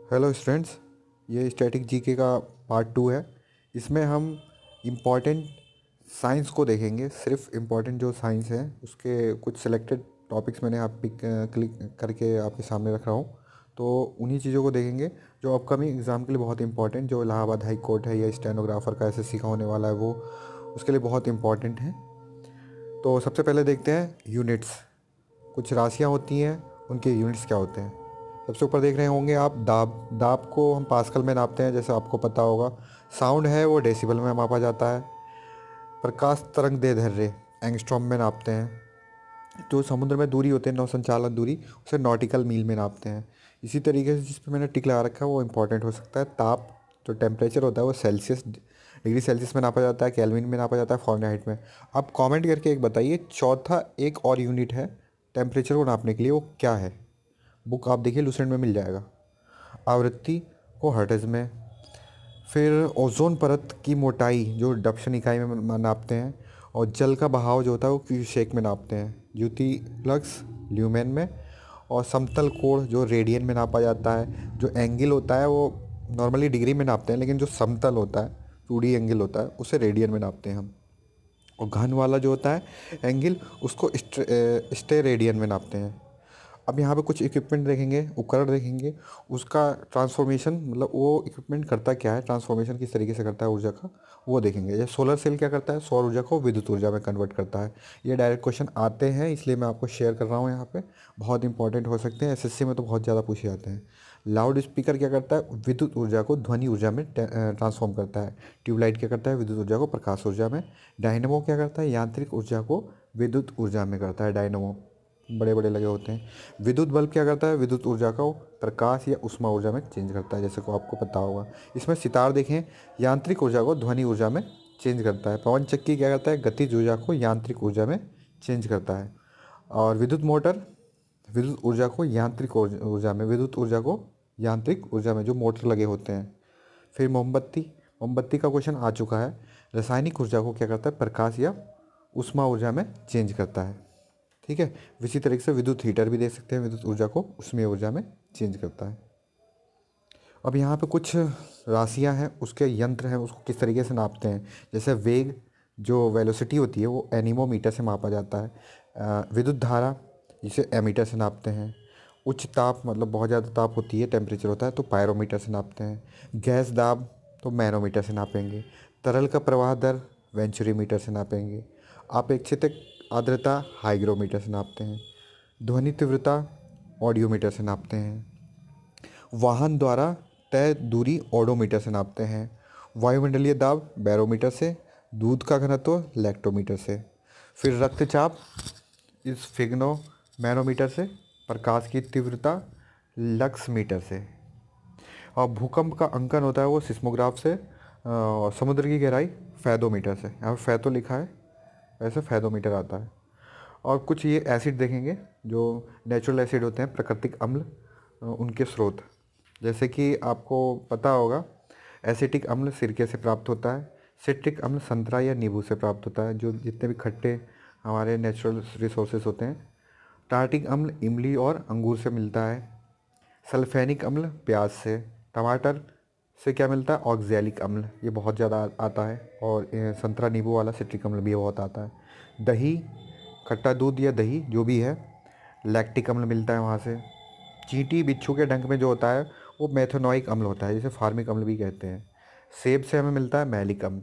Hello students, ये static GK का part 2 है। इसमें हम इम्पॉर्टेंट साइंस को देखेंगे। सिर्फ इम्पॉर्टेंट जो साइंस है उसके कुछ सिलेक्टेड टॉपिक्स मैंने आप पिक क्लिक करके आपके सामने रख रहा हूँ। तो उन्हीं चीज़ों को देखेंगे जो अपकमिंग एग्ज़ाम के लिए बहुत इंपॉर्टेंट, जो इलाहाबाद हाई कोर्ट है या स्टेनोग्राफर का एसएससी का होने वाला है, वो उसके लिए बहुत इंपॉर्टेंट है। तो सबसे पहले देखते हैं यूनिट्स। कुछ राशियाँ होती हैं, उनके यूनिट्स क्या होते हैं। सबसे ऊपर देख रहे होंगे आप दाब। दाब को हम पास्कल में नापते हैं, जैसे आपको पता होगा। साउंड है वो डेसिबल में मापा जाता है। प्रकाश तरंग दैर्ध्य एंगस्ट्रॉम में नापते हैं। जो समुद्र में दूरी होती है, नौ संचालन दूरी, उसे नॉटिकल मील में नापते हैं। इसी तरीके से जिस पे मैंने टिक लगा रखा है वो इंपॉर्टेंट हो सकता है। ताप, जो टेम्परेचर होता है वो सेल्सियस, डिग्री सेल्सियस में नापा जाता है, केल्विन में नापा जाता है, फ़ारेनहाइट में। आप कमेंट करके एक बताइए, चौथा एक और यूनिट है टेम्परेचर को नापने के लिए, वो क्या है। बुक आप देखिए, लूसेंट में मिल जाएगा। आवृत्ति को हर्ट्ज में। फिर ओजोन परत की मोटाई जो डप्शन इकाई में नापते हैं। और जल का बहाव जो होता है वो क्यूसेक में नापते हैं, ज्योति लक्स ल्यूमेन में। और समतल कोण जो रेडियन में नापा जाता है। जो एंगल होता है वो नॉर्मली डिग्री में नापते हैं, लेकिन जो समतल होता है 2D एंगल होता है उसे रेडियन में नापते हैं हम। और घन वाला जो होता है एंगल, उसको स्टे रेडियन में नापते हैं। अब यहाँ पे कुछ इक्विपमेंट देखेंगे, उपकरण देखेंगे। उसका ट्रांसफॉर्मेशन, मतलब वो इक्विपमेंट करता क्या है, ट्रांसफॉर्मेशन किस तरीके से करता है ऊर्जा का, वो देखेंगे। जैसे सोलर सेल क्या करता है, सौर ऊर्जा को विद्युत ऊर्जा में कन्वर्ट करता है। ये डायरेक्ट क्वेश्चन आते हैं, इसलिए मैं आपको शेयर कर रहा हूँ यहाँ पे। बहुत इंपॉर्टेंट हो सकते हैं, एसएससी में तो बहुत ज़्यादा पूछे जाते हैं। लाउड स्पीकर क्या करता है, विद्युत ऊर्जा को ध्वनि ऊर्जा में ट्रांसफॉर्म करता है। ट्यूबलाइट क्या करता है, विद्युत ऊर्जा को प्रकाश ऊर्जा में। डायनेमो क्या करता है, यांत्रिक ऊर्जा को विद्युत ऊर्जा में करता है। डायनेमो बड़े बड़े लगे होते हैं। विद्युत बल्ब क्या करता है, विद्युत ऊर्जा को प्रकाश या ऊष्मा ऊर्जा में चेंज करता है, जैसे को आपको पता होगा। इसमें सितार देखें, यांत्रिक ऊर्जा को ध्वनि ऊर्जा में चेंज करता है। पवन चक्की क्या करता है, गतिज ऊर्जा को यांत्रिक ऊर्जा में चेंज करता है। और विद्युत मोटर विद्युत ऊर्जा को यांत्रिक ऊर्जा में, विद्युत ऊर्जा को यांत्रिक ऊर्जा में, जो मोटर लगे होते हैं। फिर मोमबत्ती, मोमबत्ती का क्वेश्चन आ चुका है। रासायनिक ऊर्जा को क्या करता है, प्रकाश या ऊष्मा ऊर्जा में चेंज करता है। ठीक है। इसी तरीके से विद्युत हीटर भी दे सकते हैं, विद्युत ऊर्जा को ऊष्मीय ऊर्जा में चेंज करता है। अब यहाँ पे कुछ राशियाँ हैं, उसके यंत्र हैं, उसको किस तरीके से नापते हैं। जैसे वेग, जो वेलोसिटी होती है वो एनीमोमीटर से मापा जाता है। विद्युत धारा, जिसे एमीटर से नापते हैं। उच्च ताप, मतलब बहुत ज़्यादा ताप होती है, टेम्परेचर होता है, तो पायरोमीटर से नापते हैं। गैस दाब तो मैनोमीटर से नापेंगे। तरल का प्रवाह दर वेंचुरीमीटर से नापेंगे। अपेक्षित आर्द्रता हाइग्रोमीटर से नापते हैं। ध्वनि तीव्रता ऑडियोमीटर से नापते हैं। वाहन द्वारा तय दूरी ओडोमीटर से नापते हैं। वायुमंडलीय दाब बैरोमीटर से। दूध का घनत्व लैक्टोमीटर से। फिर रक्तचाप इस फिग्नो मैनोमीटर से। प्रकाश की तीव्रता लक्स मीटर से। और भूकंप का अंकन होता है वो सिस्मोग्राफ से। और समुद्र की गहराई फैदोमीटर से। यहाँ पर फैदो लिखा है, वैसे फैदोमीटर आता है। और कुछ ये एसिड देखेंगे, जो नेचुरल एसिड होते हैं, प्राकृतिक अम्ल, उनके स्रोत। जैसे कि आपको पता होगा, एसिटिक अम्ल सिरके से प्राप्त होता है। सिट्रिक अम्ल संतरा या नींबू से प्राप्त होता है, जो जितने भी खट्टे हमारे नेचुरल रिसोर्सेज होते हैं। टार्टिक अम्ल इमली और अंगूर से मिलता है। सल्फेनिक अम्ल प्याज से। टमाटर से क्या मिलता है, ऑक्जेलिक अम्ल, ये बहुत ज़्यादा आता है। और संतरा नींबू वाला सिट्रिक अम्ल भी बहुत आता है। दही, खट्टा दूध या दही जो भी है, लैक्टिक अम्ल मिलता है वहाँ से। चींटी बिच्छू के डंक में जो होता है वो मेथनोइक अम्ल होता है, जिसे फार्मिक अम्ल भी कहते हैं। सेब से हमें मिलता है मैलिक अम्ल।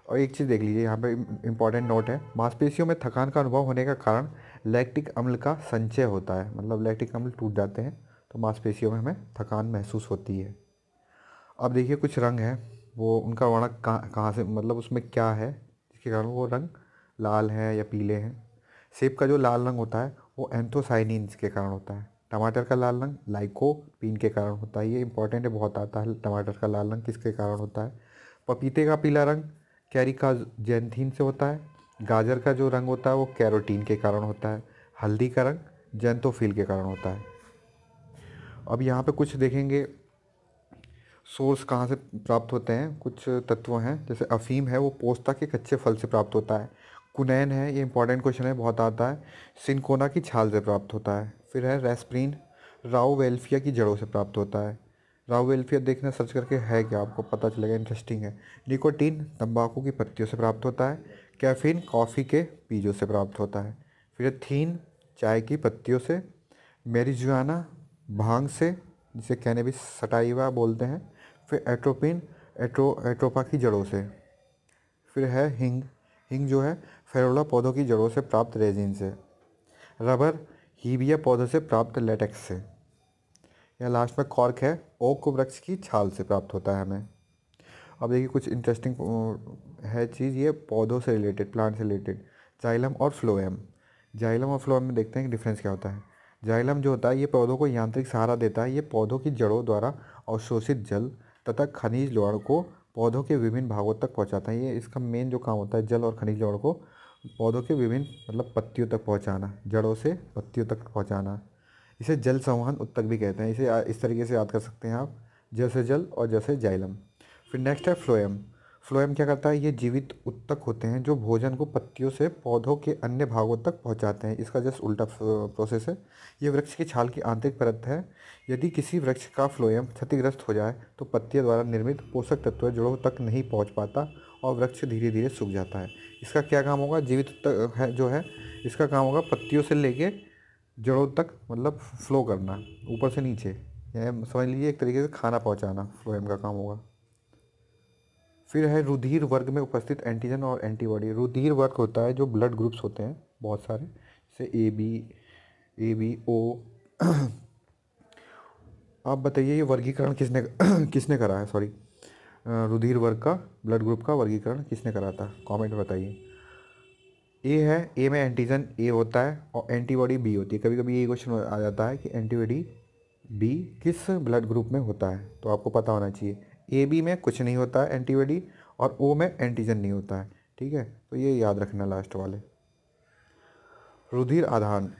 और एक चीज़ देख लीजिए, यहाँ पे इंपॉर्टेंट नोट है, मांसपेशियों में थकान का अनुभव होने का कारण लैक्टिक अम्ल का संचय होता है। मतलब लैक्टिक अम्ल टूट जाते हैं तो मांसपेशियों में हमें थकान महसूस होती है। अब देखिए कुछ रंग है, वो उनका वर्णक कहाँ कहाँ से, मतलब उसमें क्या है जिसके कारण वो रंग लाल है या पीले हैं। सेब का जो लाल रंग होता है वो एंथोसाइनिन्स के कारण होता है। टमाटर का लाल रंग लाइकोपीन के कारण होता है। ये इंपॉर्टेंट है, बहुत आता है। टमाटर का लाल रंग किसके कारण होता है। पपीते का पीला रंग कैरिका जैंथीन से होता है। गाजर का जो रंग होता है वो कैरोटीन के कारण होता है। हल्दी का रंग जैंथोफिल के कारण होता है। अब यहाँ पे कुछ देखेंगे, सोर्स कहाँ से प्राप्त होते हैं। कुछ तत्व हैं, जैसे अफीम है वो पोस्ता के कच्चे फल से प्राप्त होता है। कुनैन है, ये इंपॉर्टेंट क्वेश्चन है, बहुत आता है, सिनकोना की छाल से प्राप्त होता है। फिर है रेस्प्रीन, राउवेल्फिया की जड़ों से प्राप्त होता है। राउवेल्फिया देखना सर्च करके है क्या, आपको पता चलेगा, इंटरेस्टिंग है। निकोटीन तंबाकू की पत्तियों से प्राप्त होता है। कैफीन कॉफ़ी के बीजों से प्राप्त होता है। फिर थीन चाय की पत्तियों से। मेरिजुआना भांग से, जिसे कैनबिस सटाइवा बोलते हैं। फिर एट्रोपिन एट्रोपा की जड़ों से। फिर है हिंग। हिंग जो है फेरोला पौधों की जड़ों से प्राप्त रेजिन से। रबर हीबिया पौधों से प्राप्त लेटेक्स से। या लास्ट में कॉर्क है, ओक वृक्ष की छाल से प्राप्त होता है हमें। अब देखिए कुछ इंटरेस्टिंग है चीज़, ये पौधों से रिलेटेड, प्लांट से रिलेटेड। जाइलम और फ्लोएम। जाइलम और फ्लोएम में देखते हैं कि डिफरेंस क्या होता है। जाइलम जो होता है ये पौधों को यांत्रिक सहारा देता है। ये पौधों की जड़ों द्वारा अवशोषित जल तथा खनिज लवण को पौधों के विभिन्न भागों तक पहुंचाता है। ये इसका मेन जो काम होता है, जल और खनिज लवण को पौधों के विभिन्न मतलब पत्तियों तक पहुंचाना, जड़ों से पत्तियों तक पहुंचाना। इसे जल संवहन उत्तक भी कहते हैं। इसे इस तरीके से याद कर सकते हैं आप, जैसे जल और जैसे जाइलम। फिर नेक्स्ट है फ्लोएम। फ्लोएम क्या करता है, ये जीवित उत्तक होते हैं जो भोजन को पत्तियों से पौधों के अन्य भागों तक पहुंचाते हैं। इसका जस्ट उल्टा प्रोसेस है। ये वृक्ष की छाल की आंतरिक परत है। यदि किसी वृक्ष का फ्लोएम क्षतिग्रस्त हो जाए तो पत्तियों द्वारा निर्मित पोषक तत्व जड़ों तक नहीं पहुंच पाता और वृक्ष धीरे धीरे सूख जाता है। इसका क्या काम होगा, जीवित उत्तक है जो है, इसका काम होगा पत्तियों से लेके जड़ों तक मतलब फ्लो करना, ऊपर से नीचे। यह समझ लीजिए एक तरीके से खाना पहुंचाना फ्लोएम का काम होगा। फिर है रुधिर वर्ग में उपस्थित एंटीजन और एंटीबॉडी। रुधिर वर्ग होता है जो ब्लड ग्रुप्स होते हैं बहुत सारे, जैसे ए बी ओ। आप बताइए ये वर्गीकरण किसने किसने करा है, सॉरी, रुधिर वर्ग का, ब्लड ग्रुप का वर्गीकरण किसने करा था, कमेंट में बताइए। ए है, ए में एंटीजन ए होता है और एंटीबॉडी बी होती है। कभी कभी ये क्वेश्चन आ जाता है कि एंटीबॉडी बी किस ब्लड ग्रुप में होता है, तो आपको पता होना चाहिए। ए बी में कुछ नहीं होता है एंटीबॉडी, और ओ में एंटीजन नहीं होता है। ठीक है, तो ये याद रखना लास्ट वाले। रुधिर आधान,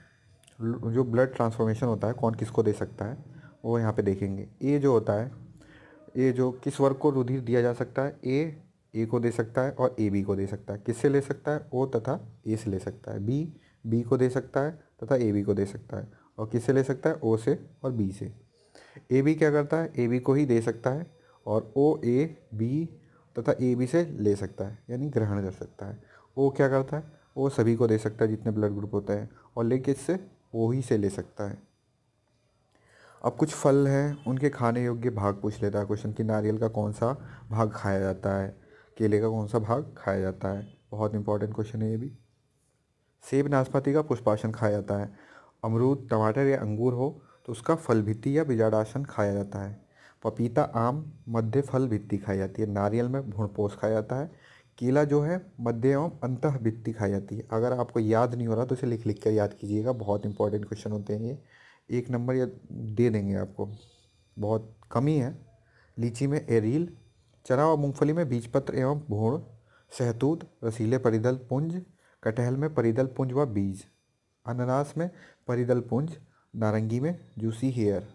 जो ब्लड ट्रांसफॉर्मेशन होता है कौन किसको दे सकता है वो यहाँ पे देखेंगे। ए जो होता है, ए जो किस वर्ग को रुधिर दिया जा सकता है, ए को दे सकता है और ए बी को दे सकता है। किससे ले सकता है, ओ तथा ए से ले सकता है। बी को दे सकता है तथा ए बी को दे सकता है। और किससे ले सकता है, ओ से और बी से। ए बी क्या करता है, ए बी को ही दे सकता है और ओ ए बी तथा ए बी से ले सकता है, यानी ग्रहण कर सकता है। ओ क्या करता है, ओ सभी को दे सकता है जितने ब्लड ग्रुप होते हैं, और लेके इससे ओ ही से ले सकता है। अब कुछ फल हैं उनके खाने योग्य भाग पूछ लेता है क्वेश्चन कि नारियल का कौन सा भाग खाया जाता है, केले का कौन सा भाग खाया जाता है। बहुत इंपॉर्टेंट क्वेश्चन है ये भी। सेब नाशपाती का पुष्पासन खाया जाता है। अमरूद टमाटर या अंगूर हो तो उसका फल भित्ति या बीजाडासन खाया जाता है। पपीता आम मध्य फल भित्ति खाई जाती है। नारियल में भ्रूणपोष खाया जाता है। केला जो है मध्य एवं अंतः भित्ति खाई जाती है। अगर आपको याद नहीं हो रहा तो इसे लिख लिख कर याद कीजिएगा, बहुत इंपॉर्टेंट क्वेश्चन होते हैं ये। 1 नंबर या दे देंगे आपको, बहुत कम ही है। लीची में एरील, चना और मूंगफली में बीजपत्र एवं भूण, सहतूत रसीले परिदल पुंज, कटहल में परिदल पुंज व बीज, अनानास में परिदल पुंज, नारंगी में जूसी हेयर।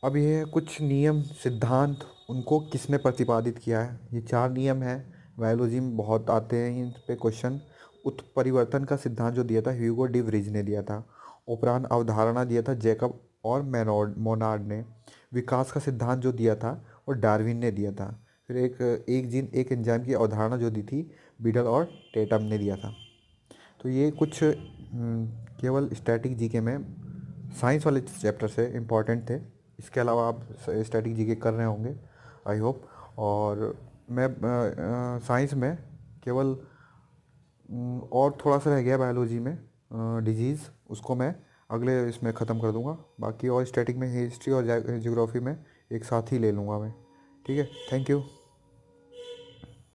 अब ये है कुछ नियम सिद्धांत, उनको किसने प्रतिपादित किया है। ये 4 नियम हैं, बायोलॉजी में बहुत आते हैं इन पे क्वेश्चन। उत्परिवर्तन का सिद्धांत जो दिया था ह्यूगो डी व्रिज ने दिया था। उपरांत अवधारणा दिया था जैकब और मोनार्ड ने। विकास का सिद्धांत जो दिया था वो डार्विन ने दिया था। फिर एक जीन एक एंजाइम की अवधारणा जो दी थी बीडल और टेटम ने दिया था। तो ये कुछ केवल स्टैटिक जीके में साइंस वाले चैप्टर से इम्पॉर्टेंट थे। इसके अलावा आप स्टैटिक जीके कर रहे होंगे आई होप। और मैं साइंस में केवल और थोड़ा सा रह गया बायोलॉजी में, डिजीज़, उसको मैं अगले इसमें ख़त्म कर दूंगा। बाकी और स्टैटिक में हिस्ट्री और ज्योग्राफी में एक साथ ही ले लूँगा मैं। ठीक है, थैंक यू।